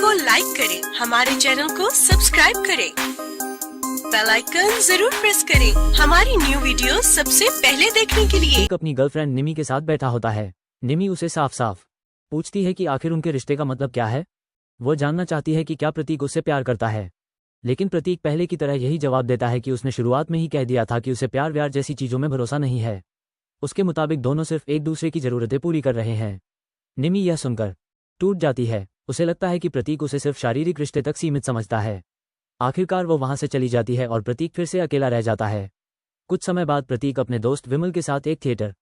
को लाइक करें, हमारे चैनल को सब्सक्राइब करें, बेल आइकन जरूर प्रेस करें हमारी न्यू वीडियो सबसे पहले देखने के लिए। अपनी गर्लफ्रेंड निमी के साथ बैठा होता है। निमी उसे साफ साफ पूछती है कि आखिर उनके रिश्ते का मतलब क्या है। वो जानना चाहती है कि क्या प्रतीक उससे प्यार करता है, लेकिन प्रतीक पहले की तरह यही जवाब देता है कि उसने शुरुआत में ही कह दिया था कि उसे प्यार व्यार जैसी चीजों में भरोसा नहीं है। उसके मुताबिक दोनों सिर्फ एक दूसरे की जरूरतें पूरी कर रहे हैं। निमी यह सुनकर टूट जाती है। उसे लगता है कि प्रतीक उसे सिर्फ शारीरिक रिश्ते तक सीमित समझता है। आखिरकार वो वहां से चली जाती है और प्रतीक फिर से अकेला रह जाता है। कुछ समय बाद प्रतीक अपने दोस्त विमल के साथ एक थिएटर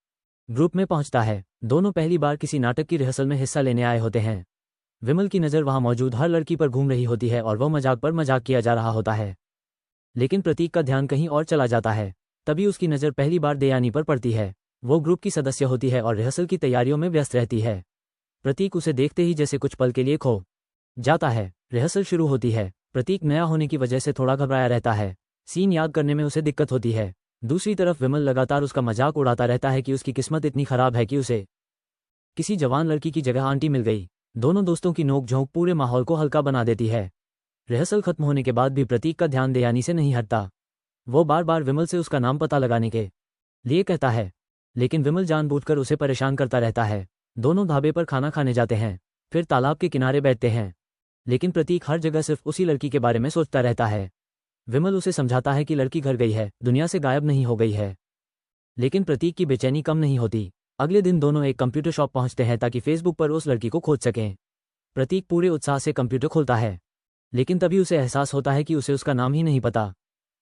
ग्रुप में पहुंचता है। दोनों पहली बार किसी नाटक की रिहर्सल में हिस्सा लेने आए होते हैं। विमल की नज़र वहां मौजूद हर लड़की पर घूम रही होती है और वह मजाक पर मजाक किया जा रहा होता है, लेकिन प्रतीक का ध्यान कहीं और चला जाता है। तभी उसकी नज़र पहली बार देयानी पर पड़ती है। वो ग्रुप की सदस्य होती है और रिहर्सल की तैयारियों में व्यस्त रहती है। प्रतीक उसे देखते ही जैसे कुछ पल के लिए खो जाता है। रिहर्सल शुरू होती है। प्रतीक नया होने की वजह से थोड़ा घबराया रहता है। सीन याद करने में उसे दिक्कत होती है। दूसरी तरफ विमल लगातार उसका मजाक उड़ाता रहता है कि उसकी किस्मत इतनी खराब है कि उसे किसी जवान लड़की की जगह आंटी मिल गई। दोनों दोस्तों की नोकझोंक पूरे माहौल को हल्का बना देती है। रिहर्सल खत्म होने के बाद भी प्रतीक का ध्यान देयानी से नहीं हटता। वो बार बार विमल से उसका नाम पता लगाने के लिए कहता है, लेकिन विमल जानबूझकर उसे परेशान करता रहता है। दोनों ढाबे पर खाना खाने जाते हैं, फिर तालाब के किनारे बैठते हैं, लेकिन प्रतीक हर जगह सिर्फ उसी लड़की के बारे में सोचता रहता है। विमल उसे समझाता है कि लड़की घर गई है, दुनिया से गायब नहीं हो गई है, लेकिन प्रतीक की बेचैनी कम नहीं होती। अगले दिन दोनों एक कंप्यूटर शॉप पहुंचते हैं ताकि फेसबुक पर उस लड़की को खोज सकें। प्रतीक पूरे उत्साह से कंप्यूटर खोलता है, लेकिन तभी उसे एहसास होता है कि उसे उसका नाम ही नहीं पता।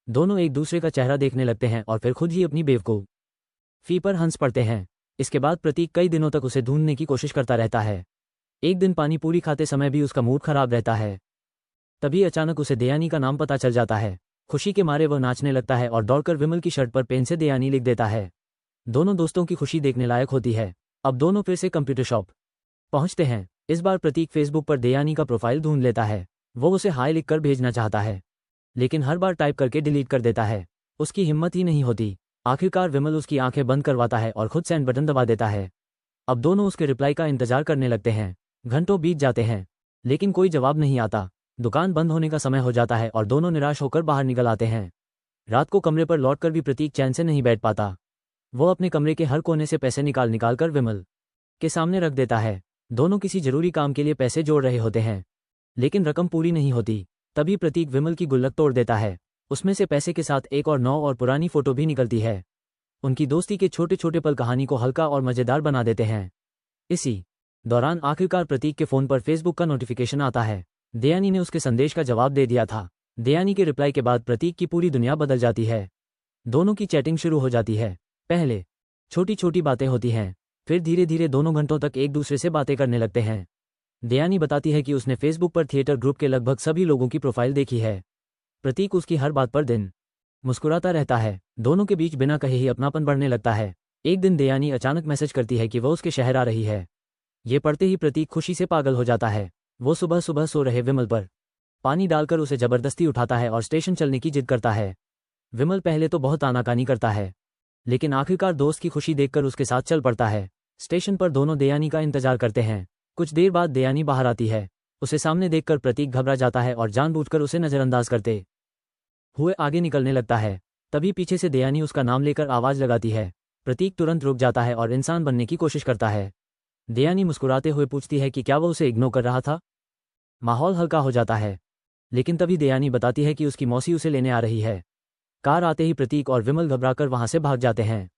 दोनों एक दूसरे का चेहरा देखने लगते हैं और फिर खुद ही अपनी बेवकूफी पर हंस पड़ते हैं। इसके बाद प्रतीक कई दिनों तक उसे ढूंढने की कोशिश करता रहता है। एक दिन पानी पूरी खाते समय भी उसका मूड खराब रहता है। तभी अचानक उसे देयानी का नाम पता चल जाता है। खुशी के मारे वह नाचने लगता है और दौड़कर विमल की शर्ट पर पेन से देयानी लिख देता है। दोनों दोस्तों की खुशी देखने लायक होती है। अब दोनों फिर से कंप्यूटर शॉप पहुंचते हैं। इस बार प्रतीक फेसबुक पर देयानी का प्रोफाइल ढूंढ लेता है। वो उसे हाय लिखकर भेजना चाहता है, लेकिन हर बार टाइप करके डिलीट कर देता है। उसकी हिम्मत ही नहीं होती। आखिरकार विमल उसकी आंखें बंद करवाता है और खुद सेंड बटन दबा देता है। अब दोनों उसके रिप्लाई का इंतजार करने लगते हैं। घंटों बीत जाते हैं, लेकिन कोई जवाब नहीं आता। दुकान बंद होने का समय हो जाता है और दोनों निराश होकर बाहर निकल आते हैं। रात को कमरे पर लौटकर भी प्रतीक चैन से नहीं बैठ पाता। वो अपने कमरे के हर कोने से पैसे निकाल कर विमल के सामने रख देता है। दोनों किसी जरूरी काम के लिए पैसे जोड़ रहे होते हैं, लेकिन रकम पूरी नहीं होती। तभी प्रतीक विमल की गुल्लक तोड़ देता है। उसमें से पैसे के साथ एक और नौ और पुरानी फोटो भी निकलती है। उनकी दोस्ती के छोटे छोटे पल कहानी को हल्का और मजेदार बना देते हैं। इसी दौरान आखिरकार प्रतीक के फोन पर फेसबुक का नोटिफिकेशन आता है। देयानी ने उसके संदेश का जवाब दे दिया था। देयानी के रिप्लाई के बाद प्रतीक की पूरी दुनिया बदल जाती है। दोनों की चैटिंग शुरू हो जाती है। पहले छोटी छोटी बातें होती हैं, फिर धीरे धीरे दोनों घंटों तक एक दूसरे से बातें करने लगते हैं। देयानी बताती है कि उसने फेसबुक पर थिएटर ग्रुप के लगभग सभी लोगों की प्रोफाइल देखी है। प्रतीक उसकी हर बात पर दिन मुस्कुराता रहता है। दोनों के बीच बिना कहे ही अपनापन बढ़ने लगता है। एक दिन देयानी अचानक मैसेज करती है कि वह उसके शहर आ रही है। ये पढ़ते ही प्रतीक खुशी से पागल हो जाता है। वो सुबह सुबह सो रहे विमल पर पानी डालकर उसे जबरदस्ती उठाता है और स्टेशन चलने की जिद करता है। विमल पहले तो बहुत आनाकानी करता है, लेकिन आखिरकार दोस्त की खुशी देखकर उसके साथ चल पड़ता है। स्टेशन पर दोनों देयानी का इंतजार करते हैं। कुछ देर बाद देयानी बाहर आती है। उसे सामने देखकर प्रतीक घबरा जाता है और जानबूझकर उसे नजरअंदाज करते हुए आगे निकलने लगता है। तभी पीछे से देयानी उसका नाम लेकर आवाज लगाती है। प्रतीक तुरंत रुक जाता है और इंसान बनने की कोशिश करता है। देयानी मुस्कुराते हुए पूछती है कि क्या वो उसे इग्नोर कर रहा था। माहौल हल्का हो जाता है, लेकिन तभी देयानी बताती है कि उसकी मौसी उसे लेने आ रही है। कार आते ही प्रतीक और विमल घबराकर वहां से भाग जाते हैं।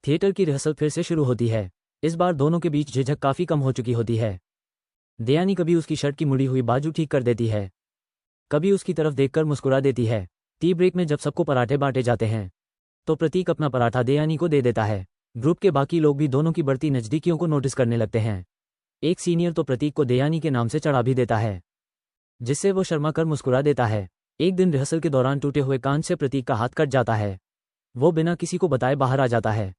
थिएटर की रिहर्सल फिर से शुरू होती है। इस बार दोनों के बीच झिझक काफी कम हो चुकी होती है। देयानी कभी उसकी शर्ट की मुड़ी हुई बाजू ठीक कर देती है, कभी उसकी तरफ देखकर मुस्कुरा देती है। टी ब्रेक में जब सबको पराठे बांटे जाते हैं, तो प्रतीक अपना पराठा देयानी को दे देता है। ग्रुप के बाकी लोग भी दोनों की बढ़ती नजदीकियों को नोटिस करने लगते हैं। एक सीनियर तो प्रतीक को देयानी के नाम से चढ़ा भी देता है, जिससे वो शर्मा कर मुस्कुरा देता है। एक दिन रिहर्सल के दौरान टूटे हुए कांच से प्रतीक का हाथ कट जाता है। वो बिना किसी को बताए बाहर आ जाता है,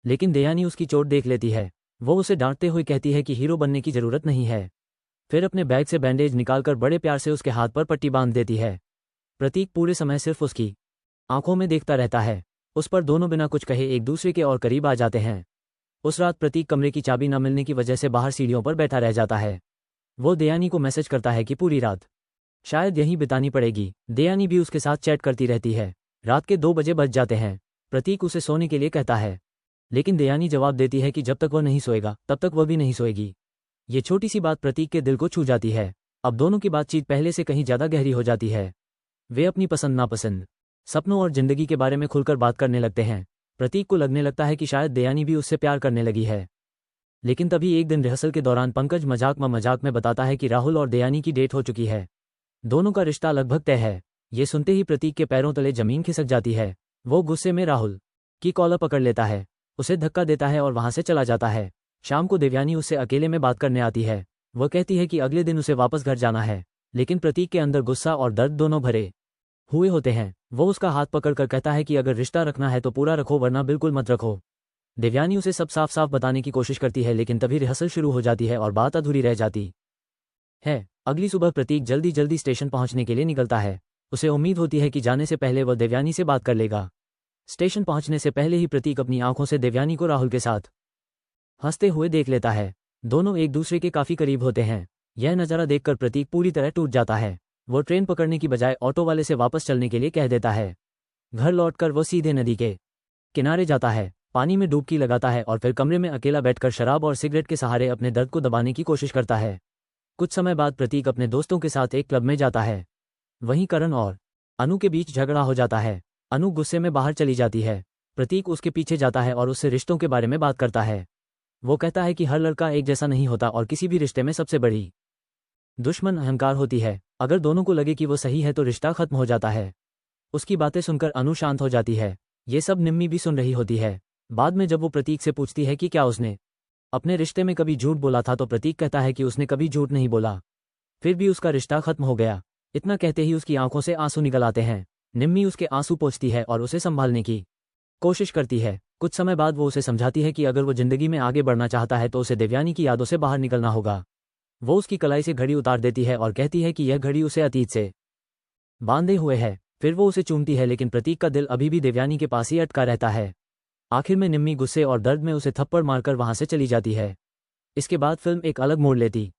लेकिन देयानी उसकी चोट देख लेती है। वो उसे डांटते हुए कहती है कि हीरो बनने की जरूरत नहीं है। फिर अपने बैग से बैंडेज निकालकर बड़े प्यार से उसके हाथ पर पट्टी बांध देती है। प्रतीक पूरे समय सिर्फ उसकी आंखों में देखता रहता है। उस पर दोनों बिना कुछ कहे एक दूसरे के और करीब आ जाते हैं। उस रात प्रतीक कमरे की चाबी न मिलने की वजह से बाहर सीढ़ियों पर बैठा रह जाता है। वो दयानी को मैसेज करता है कि पूरी रात शायद यहीं बितानी पड़ेगी। दयानी भी उसके साथ चैट करती रहती है। रात के 2 बजे बज जाते हैं। प्रतीक उसे सोने के लिए कहता है, लेकिन दयानी जवाब देती है कि जब तक वह नहीं सोएगा तब तक वह भी नहीं सोएगी। ये छोटी सी बात प्रतीक के दिल को छू जाती है। अब दोनों की बातचीत पहले से कहीं ज्यादा गहरी हो जाती है। वे अपनी पसंद नापसंद, सपनों और जिंदगी के बारे में खुलकर बात करने लगते हैं। प्रतीक को लगने लगता है कि शायद दयानी भी उससे प्यार करने लगी है। लेकिन तभी एक दिन रिहर्सल के दौरान पंकज मजाक में बताता है कि राहुल और दयानी की डेट हो चुकी है। दोनों का रिश्ता लगभग तय है। ये सुनते ही प्रतीक के पैरों तले जमीन खिसक जाती है। वो गुस्से में राहुल की कॉलर पकड़ लेता है, उसे धक्का देता है और वहां से चला जाता है। शाम को देवयानी उससे अकेले में बात करने आती है। वह कहती है कि अगले दिन उसे वापस घर जाना है, लेकिन प्रतीक के अंदर गुस्सा और दर्द दोनों भरे हुए होते हैं। वो उसका हाथ पकड़कर कहता है कि अगर रिश्ता रखना है तो पूरा रखो, वरना बिल्कुल मत रखो। देवयानी उसे सब साफ साफ बताने की कोशिश करती है, लेकिन तभी रिहर्सल शुरू हो जाती है और बात अधूरी रह जाती है। अगली सुबह प्रतीक जल्दी स्टेशन पहुंचने के लिए निकलता है। उसे उम्मीद होती है कि जाने से पहले वह देवयानी से बात कर लेगा। स्टेशन पहुंचने से पहले ही प्रतीक अपनी आंखों से देवयानी को राहुल के साथ हंसते हुए देख लेता है। दोनों एक दूसरे के काफी करीब होते हैं। यह नज़ारा देखकर प्रतीक पूरी तरह टूट जाता है। वो ट्रेन पकड़ने की बजाय ऑटो वाले से वापस चलने के लिए कह देता है। घर लौटकर वो सीधे नदी के किनारे जाता है, पानी में डुबकी लगाता है और फिर कमरे में अकेला बैठकर शराब और सिगरेट के सहारे अपने दर्द को दबाने की कोशिश करता है। कुछ समय बाद प्रतीक अपने दोस्तों के साथ एक क्लब में जाता है। वहीं करण और अनु के बीच झगड़ा हो जाता है। अनु गुस्से में बाहर चली जाती है। प्रतीक उसके पीछे जाता है और उससे रिश्तों के बारे में बात करता है। वो कहता है कि हर लड़का एक जैसा नहीं होता और किसी भी रिश्ते में सबसे बड़ी दुश्मन अहंकार होती है। अगर दोनों को लगे कि वो सही है तो रिश्ता खत्म हो जाता है। उसकी बातें सुनकर अनु शांत हो जाती है। ये सब निम्मी भी सुन रही होती है। बाद में जब वो प्रतीक से पूछती है कि क्या उसने अपने रिश्ते में कभी झूठ बोला था, तो प्रतीक कहता है कि उसने कभी झूठ नहीं बोला, फिर भी उसका रिश्ता खत्म हो गया। इतना कहते ही उसकी आंखों से आंसू निकल आते हैं। निम्मी उसके आंसू पोंछती है और उसे संभालने की कोशिश करती है। कुछ समय बाद वो उसे समझाती है कि अगर वो जिंदगी में आगे बढ़ना चाहता है तो उसे देवयानी की यादों से बाहर निकलना होगा। वो उसकी कलाई से घड़ी उतार देती है और कहती है कि यह घड़ी उसे अतीत से बांधे हुए है। फिर वो उसे चूमती है, लेकिन प्रतीक का दिल अभी भी देवयानी के पास ही अटका रहता है। आखिर में निम्मी गुस्से और दर्द में उसे थप्पड़ मारकर वहां से चली जाती है। इसके बाद फिल्म एक अलग मोड़ लेती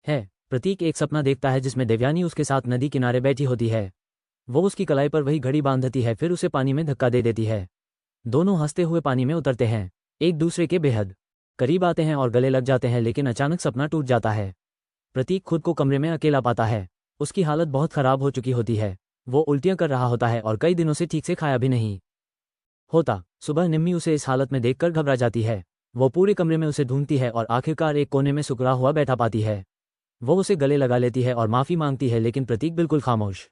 है। प्रतीक एक सपना देखता है जिसमें देवयानी उसके साथ नदी किनारे बैठी होती है। वो उसकी कलाई पर वही घड़ी बांधती है, फिर उसे पानी में धक्का दे देती है। दोनों हंसते हुए पानी में उतरते हैं, एक दूसरे के बेहद करीब आते हैं और गले लग जाते हैं, लेकिन अचानक सपना टूट जाता है। प्रतीक खुद को कमरे में अकेला पाता है। उसकी हालत बहुत खराब हो चुकी होती है। वो उल्टियां कर रहा होता है और कई दिनों से ठीक से खाया भी नहीं होता। सुबह निम्मी उसे इस हालत में देखकर घबरा जाती है। वो पूरे कमरे में उसे ढूंढती है और आखिरकार एक कोने में सुकड़ा हुआ बैठा पाती है। वो उसे गले लगा लेती है और माफी मांगती है, लेकिन प्रतीक बिल्कुल खामोश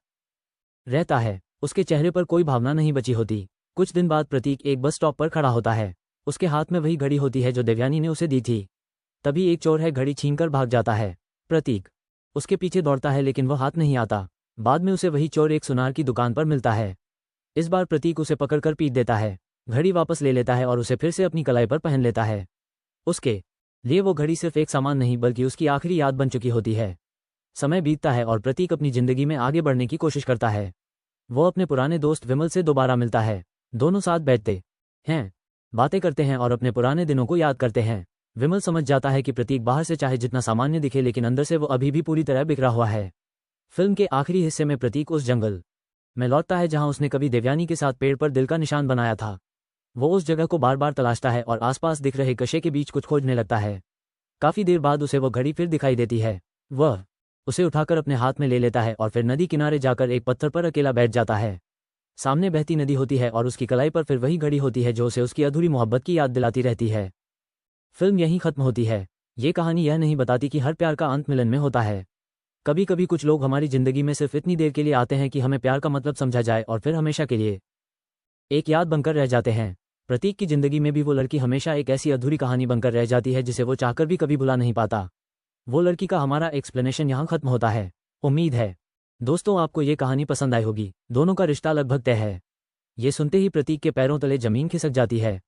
रहता है। उसके चेहरे पर कोई भावना नहीं बची होती। कुछ दिन बाद प्रतीक एक बस स्टॉप पर खड़ा होता है। उसके हाथ में वही घड़ी होती है जो देवयानी ने उसे दी थी। तभी एक चोर है घड़ी छीनकर भाग जाता है। प्रतीक उसके पीछे दौड़ता है, लेकिन वह हाथ नहीं आता। बाद में उसे वही चोर एक सुनार की दुकान पर मिलता है। इस बार प्रतीक उसे पकड़कर पीट देता है, घड़ी वापस ले लेता है और उसे फिर से अपनी कलाई पर पहन लेता है। उसके लिए वो घड़ी सिर्फ एक सामान नहीं बल्कि उसकी आखिरी याद बन चुकी होती है। समय बीतता है और प्रतीक अपनी जिंदगी में आगे बढ़ने की कोशिश करता है। वो अपने पुराने दोस्त विमल से दोबारा मिलता है। दोनों साथ बैठते हैं, बातें करते हैं और अपने पुराने दिनों को याद करते हैं। विमल समझ जाता है कि प्रतीक बाहर से चाहे जितना सामान्य दिखे, लेकिन अंदर से वो अभी भी पूरी तरह बिखरा हुआ है। फिल्म के आखिरी हिस्से में प्रतीक उस जंगल में लौटता है जहां उसने कभी देवयानी के साथ पेड़ पर दिल का निशान बनाया था। वो उस जगह को बार बार तलाशता है और आसपास दिख रहे कशे के बीच कुछ खोजने लगता है। काफी देर बाद उसे वो घड़ी फिर दिखाई देती है। वह उसे उठाकर अपने हाथ में ले लेता है और फिर नदी किनारे जाकर एक पत्थर पर अकेला बैठ जाता है। सामने बहती नदी होती है और उसकी कलाई पर फिर वही घड़ी होती है जो उसे उसकी अधूरी मोहब्बत की याद दिलाती रहती है। फिल्म यहीं खत्म होती है। ये कहानी यह नहीं बताती कि हर प्यार का अंत मिलन में होता है। कभी कभी कुछ लोग हमारी जिंदगी में सिर्फ इतनी देर के लिए आते हैं कि हमें प्यार का मतलब समझा जाए और फिर हमेशा के लिए एक याद बनकर रह जाते हैं। प्रतीक की जिंदगी में भी वो लड़की हमेशा एक ऐसी अधूरी कहानी बनकर रह जाती है जिसे वो चाहकर भी कभी भुला नहीं पाता। वो लड़की का हमारा एक्सप्लेनेशन यहाँ खत्म होता है। उम्मीद है दोस्तों आपको ये कहानी पसंद आई होगी। दोनों का रिश्ता लगभग तय है। ये सुनते ही प्रतीक के पैरों तले जमीन खिसक जाती है।